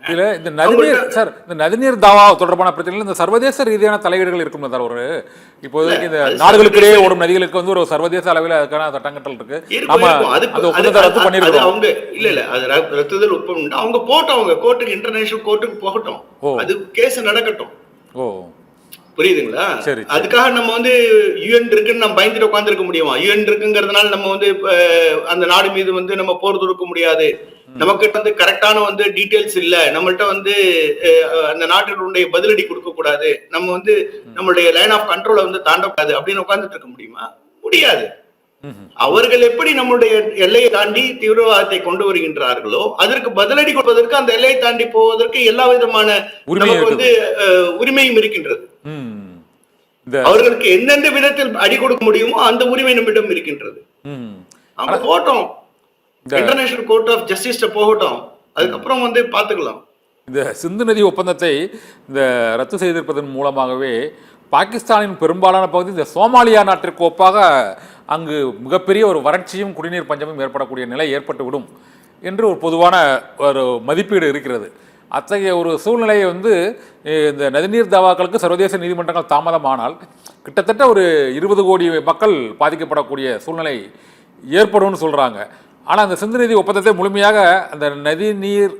இதுல இந்த நதிநீர் சார், இந்த நதிநீர் தாவா தொடர்பான பிரச்சனைகள் இந்த சர்வதேச ரீதியான தலையீடுகள் இருக்கும் சார். ஒரு இப்போதைக்கு இந்த நாடுகளுக்கிடையே ஓடும் நதிகளுக்கு வந்து ஒரு சர்வதேச அளவில் அதுக்கான சட்டங்கள் இருக்கு. நம்ம அந்த ஒப்பந்தத்தை ரத்து பண்ணிருக்கோம். அவங்க இல்ல அது ரத்துதல் ஒப்பந்தம் அவங்க போட்டோம், அவங்க கோர்ட்டுக்கு இன்டர்நேஷனல் கோர்ட்டுக்கு போகட்டும், அது கேஸ் நடக்கட்டும். ஓ புரியுதுங்களா? அதுக்காக நம்ம வந்து யுஎன் இருக்குன்னு நம்ம பயந்துட்டு உட்காந்துருக்க முடியுமா? யுஎன் இருக்குங்கிறதுனால நம்ம வந்து அந்த நாடு மீது வந்து நம்ம போர் தொடுக்க முடியாது. நமக்கிட்ட வந்து கரெக்டான வந்து டீடைல்ஸ் இல்ல, நம்மள்ட்ட வந்து அந்த நாட்டினுடைய பதிலடி கொடுக்க கூடாது, நம்ம வந்து நம்மளுடைய லைன் ஆஃப் கண்ட்ரோலை வந்து தாண்டக்கூடாது அப்படின்னு உட்கார்ந்துட்டு இருக்க முடியுமா? முடியாது. அவர்கள் எப்படி நம்முடைய எல்லையை தாண்டி தீவிரவாதத்தை கொண்டு வருகின்றார்களோ அதற்கு பதிலடி கொடுப்பதற்கு அந்த எல்லையை தாண்டி போவதற்கு எல்லா விதமான வந்து உரிமையும் இருக்கின்றது. அவர்களுக்கு எந்தெந்த விதத்தில் அடி கொடுக்க முடியுமோ அந்த உரிமை நம்மிடம் இருக்கின்றது. அவங்க போட்டோம், இன்டர்நேஷனல் கோர்ட் ஆஃப் ஜஸ்டிஸ் போகட்டும், அதுக்கப்புறம் வந்து பாத்துக்கலாம். இந்த சிந்து நதி ஒப்பந்தத்தை இந்த ரத்து செய்திருப்பதன் மூலமாகவே பாகிஸ்தானின் பெரும்பாலான பகுதி இந்த சோமாலியா நாட்டிற்கு ஒப்பாக அங்கு மிகப்பெரிய ஒரு வறட்சியும் குடிநீர் பஞ்சமும் ஏற்படக்கூடிய நிலை ஏற்பட்டுவிடும் என்று ஒரு பொதுவான ஒரு மதிப்பீடு இருக்கிறது. அத்தகைய ஒரு சூழ்நிலையை வந்து இந்த நதிநீர் தாவாக்களுக்கு சர்வதேச நீதிமன்றங்கள் தாமதமானால் கிட்டத்தட்ட ஒரு 20 கோடி மக்கள் பாதிக்கப்படக்கூடிய சூழ்நிலை ஏற்படும்னு சொல்கிறாங்க. ஆனால் அந்த சிந்து நதி ஒப்பந்தத்தை முழுமையாக அந்த நதி நீர்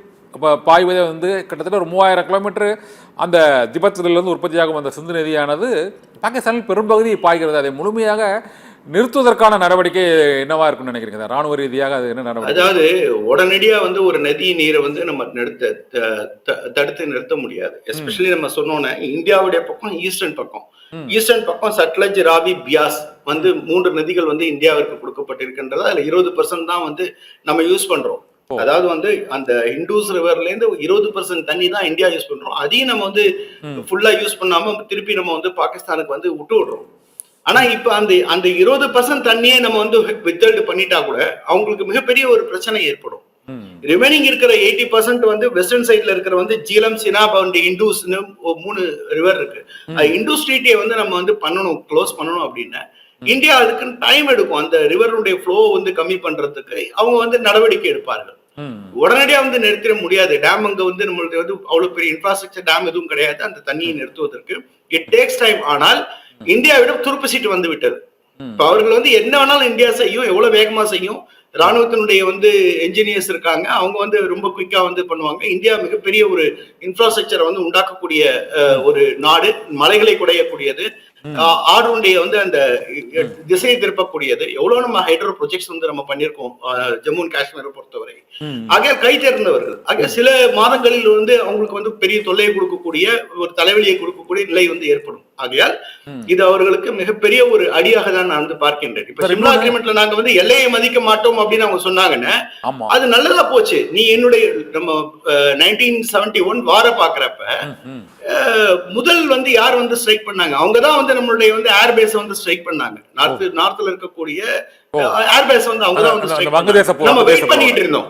பாய்வதை வந்து கிட்டத்தட்ட ஒரு 3000 கிலோமீட்டர் அந்த திபெத்திலிருந்து உற்பத்தியாகும் அந்த சிந்து நதியானது பாகிஸ்தானில் பெரும்பகுதி பாய்கிறது. அதை முழுமையாக நிறுத்துவதற்கான நடவடிக்கை என்னவா இருக்குன்னு நினைக்கிறீங்க? ராணுவ ரீதியாக அது என்ன நடவடிக்கை? அதாவது உடனடியா வந்து ஒரு நதி நீரை வந்து நம்ம தடுத்து நிறுத்த முடியாது. எஸ்பெஷலி நம்ம சொன்னோன்னா இந்தியாவுடைய பக்கம் ஈஸ்டர்ன் பக்கம் சட்லஜ், ராவி, பியாஸ் வந்து 3 நதிகள் வந்து இந்தியாவிற்கு கொடுக்கப்பட்டிருக்கின்றது. அதுல 20% தான் வந்து நம்ம யூஸ் பண்றோம். அதாவது வந்து அந்த இண்டூஸ் ரிவர்ல இருந்து 20% தண்ணி தான் இந்தியா யூஸ் பண்றோம். அதையும் நம்ம வந்து ஃபுல்லா யூஸ் பண்ணாம திருப்பி நம்ம வந்து பாகிஸ்தானுக்கு வந்து விட்டு விடுறோம். ஆனா இப்ப அந்த 20% தண்ணியை நம்ம வந்து வித்ஹெல்ட் பண்ணிட்டா கூட அவங்களுக்கு மிகப்பெரிய ஒரு பிரச்சனை ஏற்படும். ரிமைனிங் இருக்கிற 80% வந்து வெஸ்டர்ன் சைட்ல இருக்கிற வந்து ஜீலம், சினாப் அண்ட் இண்டூஸ் 3 ரிவர் இருக்கு. இண்டூஸ் ட்ரீட்டியை வந்து நம்ம வந்து க்ளோஸ் பண்ணணும் அப்படின்னா இந்தியா அதுக்கு டைம் எடுக்கும். அந்த ரிவருடைய ஃப்ளோ வந்து கம்மி பண்றதுக்கு அவங்க வந்து நடவடிக்கை எடுப்பார்கள். உடனடியா வந்து நிறுத்திட முடியாது. டேம் அங்க வந்து நம்மளுக்கு வந்து அவ்வளவு பெரிய இன்ஃப்ராஸ்ட்ரக்சர் டேம் எதுவும் கிடையாது அந்த தண்ணியை நிறுத்துவதற்கு. It takes time. ஆனால் இந்தியாவிடம் துருப்பு சீட்டு வந்து விட்டது. இப்ப அவர்கள் வந்து என்ன வேணாலும் இந்தியா செய்யும், எவ்வளவு வேகமா செய்யும். ராணுவத்தினுடைய வந்து என்ஜினியர்ஸ் இருக்காங்க, அவங்க வந்து ரொம்ப குயிக்கா வந்து பண்ணுவாங்க. இந்தியா மிகப்பெரிய ஒரு இன்ஃப்ராஸ்ட்ரக்சரை வந்து உண்டாக்கக்கூடிய ஒரு நாடு, மலைகளை குடையக்கூடியது, ஆறுடைய வந்து அந்த திசையை திருப்பக்கூடியது. எவ்வளவு நம்ம ஹைட்ரோ ப்ரொஜெக்ட்ஸ் வந்து நம்ம பண்ணிருக்கோம் ஜம்மு அண்ட் காஷ்மீரை பொறுத்தவரை. ஆகிய கை தேர்ந்தவர்கள் ஆகிய சில மாதங்களில் வந்து அவங்களுக்கு வந்து பெரிய தொல்லையை கொடுக்கக்கூடிய ஒரு தலைவலியை கொடுக்கக்கூடிய நிலை வந்து ஏற்படும். ஆகையால் இது அவர்களுக்கு மிகப்பெரிய ஒரு அடியாக தான் நான் வந்து பார்க்கின்றேன். இப்ப சிம்லா அக்ரிமெண்ட்ல நாங்க வந்து எல்லையை மதிக்க மாட்டோம் அப்படின்னு அவங்க சொன்னாங்கன்னா அது நல்லதா போச்சு. நீ என்னுடைய நம்ம 1971 வார பாக்குறப்ப முதல் வந்து யார் வந்து ஸ்ட்ரைக் பண்ணாங்க? அவங்கதான் வந்து நம்மளுடைய வந்து ஏர்பேஸ் வந்து ஸ்ட்ரைக் பண்ணாங்க. நார்த்ல இருக்கக்கூடிய ஏர்பேஸ் வந்து அவங்கதான் வந்து ஸ்ட்ரைக் பண்ணாங்க. நம்ம வெயிட் பண்ணிட்டு இருந்தோம்.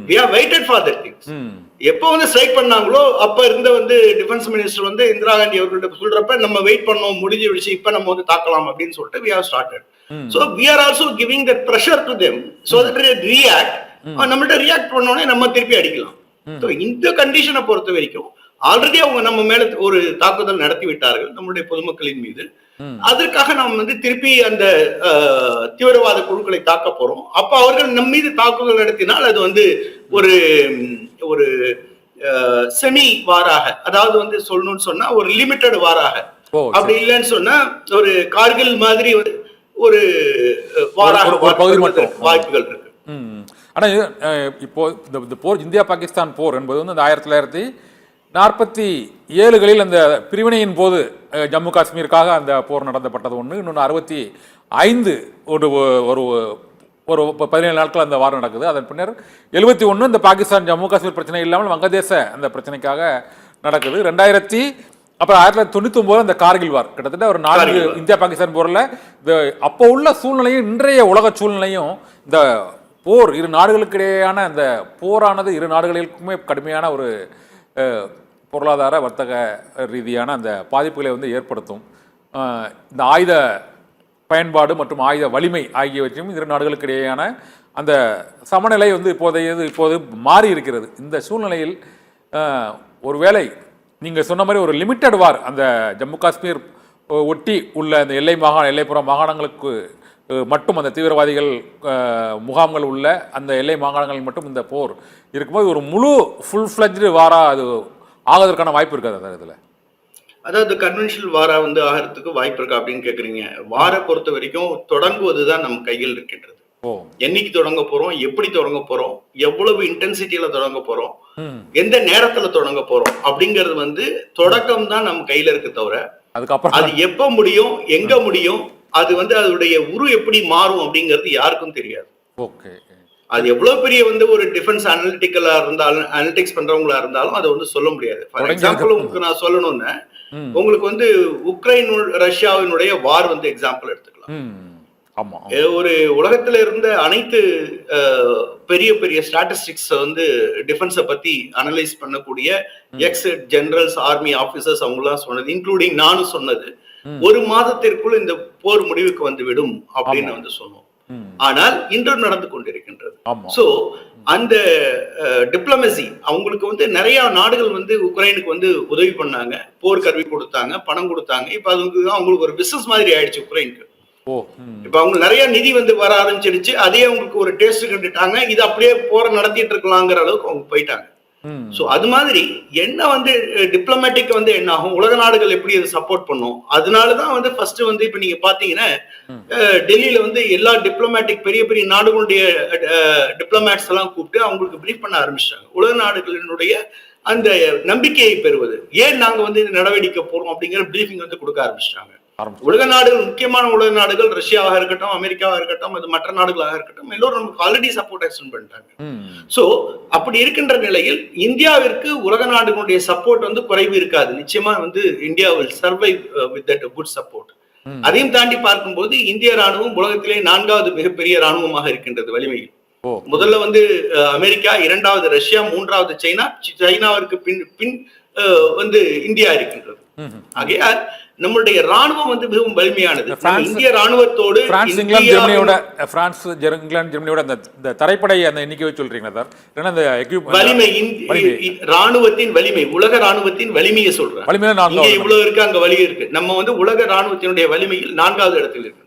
we have waited for that things. எப்போ வந்து ஸ்ட்ரைக் பண்ணாங்களோ அப்ப இருந்த வந்து டிஃபென்ஸ் மினிஸ்டர் வந்து இந்திரா காந்தி அவர்கள்ட்ட சொல்றப்ப நம்ம வெயிட் பண்ணோம், முடிஞ்சு விடுச்சு, இப்ப நம்ம வந்து தாக்கலாம் அப்படின்னு சொல்லிட்டு we have started. So we are also giving that pressure to them so that they react. நம்மள்ட்ட ரியாக்ட் பண்ணோனே நம்ம திருப்பி அடிக்கலாம். So இந்த கண்டிஷனை பொறுத்த வரைக்கும் ஆல்ரெடி அவங்க நம்ம மேல ஒரு தாக்குதல் நடத்தி விட்டார்கள் நம்மளுடைய பொதுமக்களின் மீது. அதற்காக நாம் வந்து திருப்பி அந்த தீவிரவாத குழுக்களை தாக்க போறோம். அப்ப அவர்கள் நம் மீது தாக்குதல் நடத்தினால் அது வந்து ஒரு ஒரு செமி வாராக, அதாவது வந்து சொல்லணும்னு சொன்னா ஒரு லிமிட்டட் வாராக, அப்படி இல்லைன்னு சொன்னா ஒரு கார்கில் மாதிரி ஒரு வாராக வாய்ப்புகள் இருக்கு. ஆனா இப்போ இந்த போர், இந்தியா பாகிஸ்தான் போர் என்பது வந்து 1947களில் அந்த பிரிவினையின் போது ஜம்மு காஷ்மீருக்காக அந்த போர் நடத்தப்பட்டது ஒன்று. இன்னொன்று 65 ஒரு ஒரு 17 நாட்கள் அந்த வாரம் நடக்குது. அதன் பின்னர் 71 இந்த பாகிஸ்தான் ஜம்மு காஷ்மீர் பிரச்சனை இல்லாமல் வங்கதேச அந்த பிரச்சனைக்காக நடக்குது. 2000 அப்புறம் 1999 அந்த கார்கில் வார். கிட்டத்தட்ட ஒரு 4 இந்தியா பாகிஸ்தான் போரில் அப்போ உள்ள சூழ்நிலையும் இன்றைய உலக சூழ்நிலையும் இந்த போர் இரு நாடுகளுக்கு இடையேயான அந்த போரானது இரு நாடுகளுக்குமே கடுமையான ஒரு பொருளாதார வர்த்தக ரீதியான அந்த பாதிப்புகளை வந்து ஏற்படுத்தும். இந்த ஆயுத பயன்பாடு மற்றும் ஆயுத வலிமை ஆகியவற்றையும் இரு நாடுகளுக்கு இடையேயான அந்த சமநிலை வந்து இப்போது மாறி இருக்கிறது. இந்த சூழ்நிலையில் ஒருவேளை நீங்கள் சொன்ன மாதிரி ஒரு லிமிட்டட் வார் அந்த ஜம்மு காஷ்மீர் ஒட்டி உள்ள அந்த எல்லைப்புற மாகாணங்களுக்கு மட்டும் அந்த தீவிரவாதிகள் முகாம்கள் உள்ள அந்த எல்லை மாகாணங்கள் மட்டும் இந்த போர் இருக்கும்போது ஒரு முழு ஃபுல் ஃப்ளஜ்டு வாராக அது ஆகிறதுக்கான வாய்ப்பு இருக்காது அந்த இதில். அதாவது கன்வென்ஷனல் வாரா வந்து ஆகிறதுக்கு வாய்ப்பு இருக்கா அப்படின்னு கேக்குறீங்க. வார பொறுத்த வரைக்கும் தொடங்குவதுதான் நம்ம கையில் இருக்கின்றது. என்னைக்கு தொடங்க போறோம், எப்படி தொடங்க போறோம், எவ்வளவு இன்டென்சிட்டியில தொடங்க போறோம், எந்த நேரத்துல தொடங்க போறோம் அப்படிங்கிறது வந்து தொடக்கம் தான் நம்ம கையில இருக்கு தவிர அதுக்கப்புறம் அது எப்ப முடியும், எங்க முடியும், அது வந்து அதோடைய உரு எப்படி மாறும் அப்படிங்கிறது யாருக்கும் தெரியாது. அது எவ்வளவு பெரிய வந்து ஒரு டிஃபென்ஸ் அனலிட்டிக்கலா இருந்தாலும், அனலிட்டிக்ஸ் பண்றவங்களா இருந்தாலும் அதை வந்து சொல்ல முடியாது. ஃபார் எக்ஸாம்பிள் உங்களுக்கு நான் சொல்லணும்னா, உங்களுக்கு வந்து உக்ரைன் ரஷ்யாவினுடைய வார் வந்து எக்ஸாம்பிள் எடுத்துக்கலாம். ஒரு உலகத்துல இருந்த அனைத்து பெரிய பெரிய ஸ்டாட்டிஸ்டிக்ஸ் வந்து டிஃபென்ஸை பத்தி அனலைஸ் பண்ணக்கூடிய எக்ஸ் ஜெனரல்ஸ், ஆர்மி ஆபீசர்ஸ் அவங்க எல்லாம் சொன்னது, இன்க்ளூடிங் நானும் சொன்னது, ஒரு மாதத்திற்குள் இந்த போர் முடிவுக்கு வந்து விடும் அப்படின்னு வந்து சொன்னோம். ஆனால் இன்றும் நடந்து கொண்டிருக்கின்றது. சோ அந்த டிப்ளமசி அவங்களுக்கு வந்து நிறைய நாடுகள் வந்து உக்ரைனுக்கு வந்து உதவி பண்ணாங்க, போர் கருவி கொடுத்தாங்க, பணம் கொடுத்தாங்க. இப்ப அது அவங்களுக்கு ஒரு பிசினஸ் மாதிரி ஆயிடுச்சு உக்ரைனுக்கு. இப்ப அவங்க நிறைய நிதி வந்து வர ஆரம்பிச்சிருச்சு. அதே அவங்களுக்கு ஒரு டேஸ்ட் கண்டுட்டாங்க, இது அப்படியே போற நடத்திட்டு இருக்கலாங்கிற அளவுக்கு அவங்க போயிட்டாங்க. சோ அது மாதிரி என்ன வந்து டிப்ளமேட்டிக் வந்து என்ன ஆகும், உலக நாடுகள் எப்படி அதை சப்போர்ட் பண்ணும். அதனாலதான் வந்து ஃபர்ஸ்ட் வந்து இப்ப நீங்க பாத்தீங்கன்னா டெல்லியில வந்து எல்லா டிப்ளமேட்டிக் பெரிய பெரிய நாடுகளுடைய டிப்ளமேட்ஸ் எல்லாம் கூப்பிட்டு அவங்களுக்கு பிரீஃப் பண்ண ஆரம்பிச்சிட்டாங்க. உலக நாடுகளினுடைய அந்த நம்பிக்கையை பெறுவது, ஏன் நாங்க வந்து இந்த நடவடிக்கை போறோம் அப்படிங்கிற பிரீஃபிங் வந்து கொடுக்க ஆரம்பிச்சிட்டாங்க. உலக நாடுகள், முக்கியமான உலக நாடுகள், ரஷ்யாவாக இருக்கட்டும், அமெரிக்காவாக இருக்கட்டும், அது மற்ற நாடுகளாக இருக்கட்டும், எல்லோரும் நமக்கு ஆல்ரெடி சப்போர்ட் எக்ஸ்டெண்ட் பண்ணிட்டாங்க. சோ அப்படி இருக்கின்ற நிலையில் இந்தியாவிற்கு உலக நாடுகளுடைய சப்போர்ட் வந்து குறைவு இருக்காது. நிச்சயமா வந்து India will survive with that good support. அதையும் தாண்டி பார்க்கும்போது இந்திய ராணுவம் உலகத்திலே 4வது மிகப்பெரிய ராணுவமாக இருக்கின்றது வலிமையில். முதல்ல வந்து அமெரிக்கா, 2வது ரஷ்யா, 3வது சைனா, சைனாவிற்கு பின் வந்து இந்தியா இருக்கின்றது. ஆகையால் நம்மளுடைய ராணுவம் வந்து மிகவும் வலிமையானது. இந்திய ராணுவத்தோடு பிரான்ஸ், இங்கிலாந்து, ஜெர்மனியோட அந்த தரைப்படை அந்த எண்ணிக்கையை சொல்றீங்களா சார்? ஏன்னா அந்த வலிமை, ராணுவத்தின் வலிமை, உலக ராணுவத்தின் வலிமையை சொல்றேன். இங்க இவ்வளவு இருக்கு, அங்க வலி இருக்கு. நம்ம வந்து உலக ராணுவத்தினுடைய வலிமையில் 4வது இடத்தில் இருக்கு.